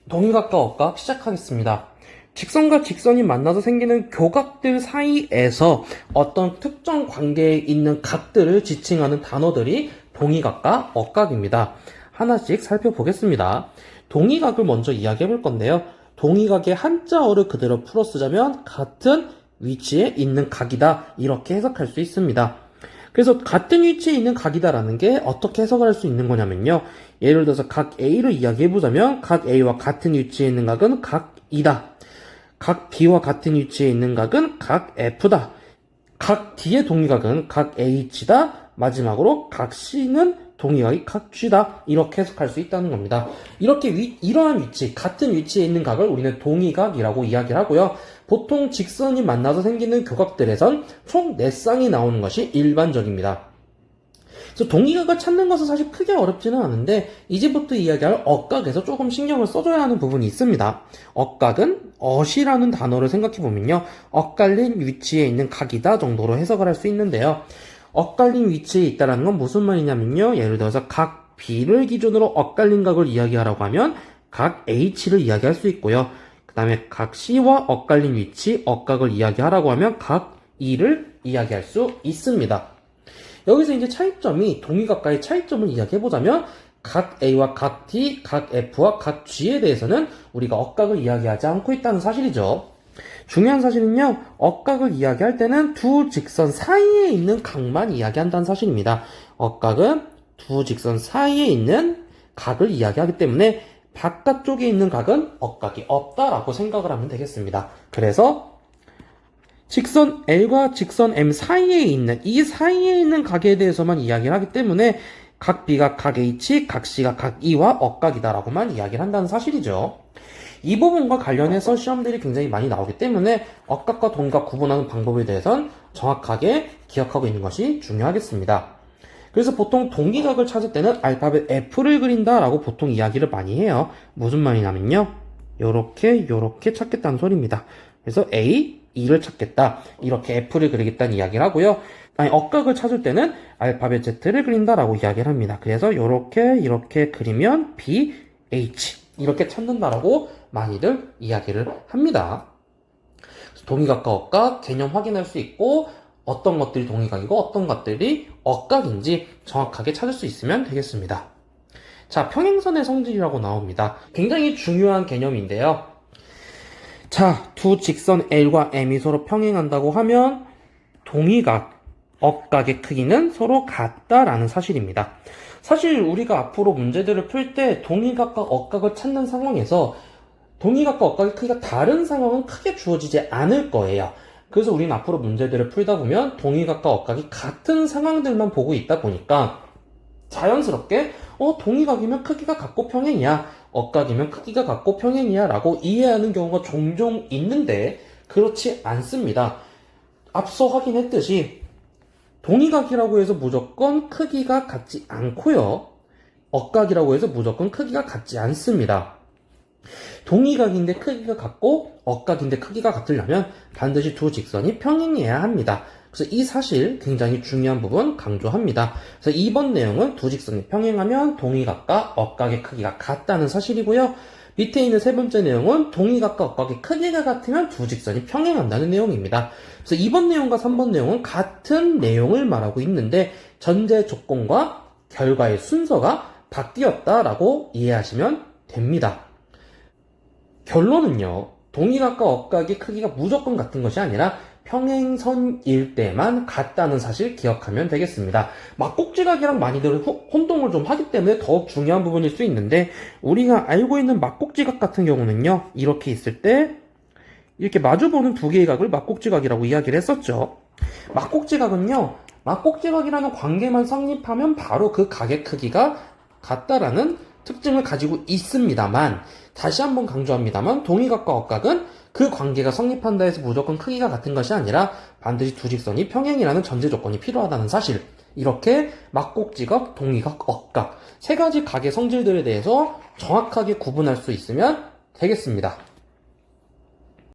동의각과 억각 시작하겠습니다. 직선과 직선이 만나서 생기는 교각들 사이에서 어떤 특정 관계에 있는 각들을 지칭하는 단어들이 동의각과 억각입니다. 하나씩 살펴보겠습니다. 동의각을 먼저 이야기해 볼 건데요. 동의각의 한자어를 그대로 풀어 쓰자면 같은 위치에 있는 각이다, 이렇게 해석할 수 있습니다. 그래서 같은 위치에 있는 각이다라는 게 어떻게 해석을 할 수 있는 거냐면요. 예를 들어서 각 A를 이야기해보자면 각 A와 같은 위치에 있는 각은 각 E다. 각 B와 같은 위치에 있는 각은 각 F다. 각 D의 동의각은 각 H다. 마지막으로 각 C는 동의각이 각 G다. 이렇게 해석할 수 있다는 겁니다. 이러한 위치, 같은 위치에 있는 각을 우리는 동의각이라고 이야기를 하고요. 보통 직선이 만나서 생기는 교각들에선 총 4쌍이 나오는 것이 일반적입니다. 그래서 동의각을 찾는 것은 사실 크게 어렵지는 않은데 이제부터 이야기할 억각에서 조금 신경을 써줘야 하는 부분이 있습니다. 억각은 엇이라는 단어를 생각해보면요. 엇갈린 위치에 있는 각이다 정도로 해석을 할 수 있는데요. 엇갈린 위치에 있다는 건 무슨 말이냐면요. 예를 들어서 각 B를 기준으로 엇갈린 각을 이야기하라고 하면 각 H를 이야기할 수 있고요. 그 다음에 각 C와 엇갈린 위치, 억각을 이야기하라고 하면 각 E를 이야기할 수 있습니다. 여기서 이제 차이점이, 동의각과의 차이점을 이야기해보자면 각 A와 각 D, 각 F와 각 G에 대해서는 우리가 억각을 이야기하지 않고 있다는 사실이죠. 중요한 사실은요, 억각을 이야기할 때는 두 직선 사이에 있는 각만 이야기한다는 사실입니다. 억각은 두 직선 사이에 있는 각을 이야기하기 때문에 바깥쪽에 있는 각은 억각이 없다라고 생각을 하면 되겠습니다. 그래서 직선 L과 직선 M 사이에 있는, 이 사이에 있는 각에 대해서만 이야기를 하기 때문에 각 B가 각 H, 각 C가 각 E와 억각이다라고만 이야기를 한다는 사실이죠. 이 부분과 관련해서 시험들이 굉장히 많이 나오기 때문에 억각과 동의각 구분하는 방법에 대해서는 정확하게 기억하고 있는 것이 중요하겠습니다. 그래서 보통 동의각을 찾을 때는 알파벳 F를 그린다라고 보통 이야기를 많이 해요. 무슨 말이냐면요. 요렇게 찾겠다는 소리입니다. 그래서 A, E를 찾겠다. 이렇게 F를 그리겠다는 이야기를 하고요. 아니, 억각을 찾을 때는 알파벳 Z를 그린다라고 이야기를 합니다. 그래서 이렇게 그리면 B, H 이렇게 찾는다라고 많이들 이야기를 합니다. 동의각과 억각 개념 확인할 수 있고 어떤 것들이 동의각이고 어떤 것들이 억각인지 정확하게 찾을 수 있으면 되겠습니다. 자, 평행선의 성질이라고 나옵니다. 굉장히 중요한 개념인데요. 자, 두 직선 L과 M이 서로 평행한다고 하면 동의각, 억각의 크기는 서로 같다라는 사실입니다. 사실 우리가 앞으로 문제들을 풀 때 동의각과 억각을 찾는 상황에서 동의각과 억각의 크기가 다른 상황은 크게 주어지지 않을 거예요. 그래서 우리는 앞으로 문제들을 풀다 보면 동의각과 억각이 같은 상황들만 보고 있다 보니까 자연스럽게 동의각이면 크기가 같고 평행이야, 억각이면 크기가 같고 평행이야 라고 이해하는 경우가 종종 있는데 그렇지 않습니다. 앞서 확인했듯이 동의각이라고 해서 무조건 크기가 같지 않고요. 억각이라고 해서 무조건 크기가 같지 않습니다. 동의각인데 크기가 같고 억각인데 크기가 같으려면 반드시 두 직선이 평행해야 합니다. 그래서 이 사실 굉장히 중요한 부분 강조합니다. 그래서 이번 내용은 두 직선이 평행하면 동의각과 억각의 크기가 같다는 사실이고요. 밑에 있는 세 번째 내용은 동의각과 억각의 크기가 같으면 두 직선이 평행한다는 내용입니다. 그래서 이번 내용과 3번 내용은 같은 내용을 말하고 있는데 전제 조건과 결과의 순서가 바뀌었다라고 이해하시면 됩니다. 결론은요, 동의각과 억각의 크기가 무조건 같은 것이 아니라 평행선일 때만 같다는 사실 기억하면 되겠습니다. 막꼭지각이랑 많이들 혼동을 좀 하기 때문에 더욱 중요한 부분일 수 있는데 우리가 알고 있는 막꼭지각 같은 경우는요, 이렇게 있을 때 이렇게 마주보는 두 개의 각을 막꼭지각이라고 이야기를 했었죠. 막꼭지각은요, 막꼭지각이라는 관계만 성립하면 바로 그 각의 크기가 같다라는 특징을 가지고 있습니다만, 다시 한번 강조합니다만 동의각과 억각은 그 관계가 성립한다 해서 무조건 크기가 같은 것이 아니라 반드시 두 직선이 평행이라는 전제 조건이 필요하다는 사실, 이렇게 막꼭지각, 동의각, 억각 세 가지 각의 성질들에 대해서 정확하게 구분할 수 있으면 되겠습니다.